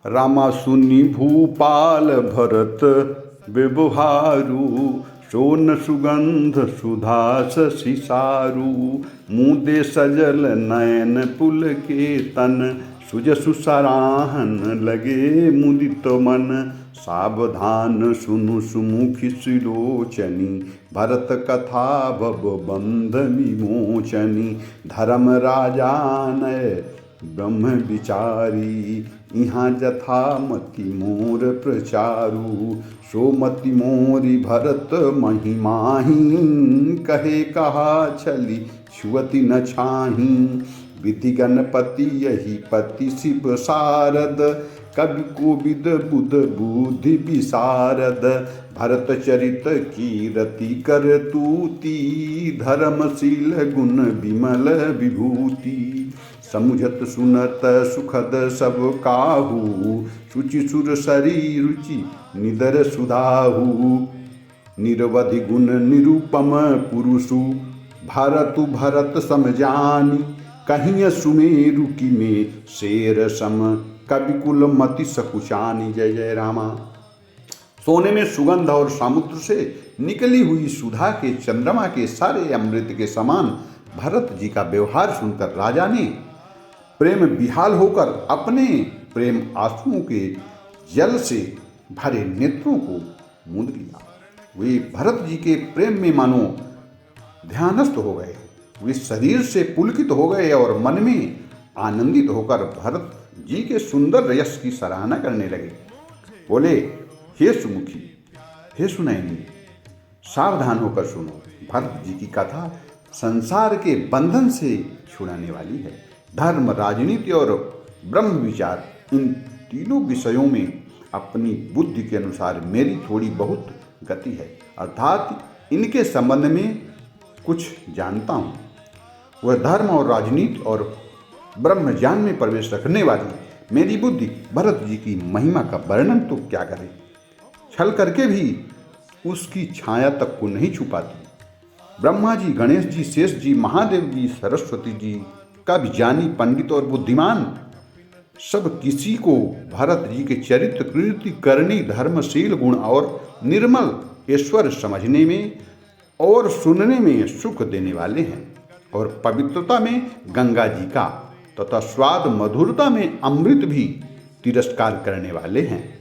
रामा सुनि भूपाल भरत व्यवहारु, सोन सुगंध सुधा शशि सारु। मुदे सजल नयन पुलकेतन, सुजसु सराहन लगे मुदित मन। सावधान सुनु सुमुखि सुलोचनी, भरत कथा भव बंध विमोचनी। धर्म राजा नय ब्रह्म विचारी, यहाँ जथा मति मोर प्रचारु। सो मति मोरी भरत महिमाही, कहे कहा छली छुअति न छाही। विधि गणपति यही पति शिव सारद, कवि कोविद बुध बुद्धि विशारद। भरत चरित कीरति कर तूती, धर्मशील गुण विमल विभूति। समुझत सुनत सुखद सब काहू, शुचि सुर सरी रुचि निदर सुधाहू। निरवधि गुण निरूपम पुरुषु, भरतु भरत समजानी। कहीं सुमेरु की में शेर सम, कविकुल मति सकुचानी। जय जय रामा। सोने में सुगंध और समुद्र से निकली हुई सुधा के चंद्रमा के सारे अमृत के समान भरत जी का व्यवहार सुनकर राजा ने प्रेम विहाल होकर अपने प्रेम आंसुओं के जल से भरे नेत्रों को मूंद लिया। वे भरत जी के प्रेम में मानो ध्यानस्थ हो गए। वे शरीर से पुलकित हो गए और मन में आनंदित होकर भरत जी के सुंदर यश की सराहना करने लगे। बोले, हे सुमुखी, हे सुनैनी, सावधान होकर सुनो। भरत जी की कथा संसार के बंधन से छुड़ाने वाली है। धर्म, राजनीति और ब्रह्म विचार, इन तीनों विषयों में अपनी बुद्धि के अनुसार मेरी थोड़ी बहुत गति है, अर्थात इनके संबंध में कुछ जानता हूँ। वह धर्म और राजनीति और ब्रह्म ज्ञान में प्रवेश रखने वाली मेरी बुद्धि भरत जी की महिमा का वर्णन तो क्या करे, छल करके भी उसकी छाया तक को नहीं छुपाती। ब्रह्मा जी, गणेश जी, शेष जी, महादेव जी, सरस्वती जी, कवि, ज्ञानी, पंडित और बुद्धिमान सब किसी को भरत जी के चरित्र, कीर्ति, करनी, धर्मशील गुण और निर्मल ईश्वर समझने में और सुनने में सुख देने वाले हैं, और पवित्रता में गंगा जी का तथा स्वाद मधुरता में अमृत भी तिरस्कार करने वाले हैं।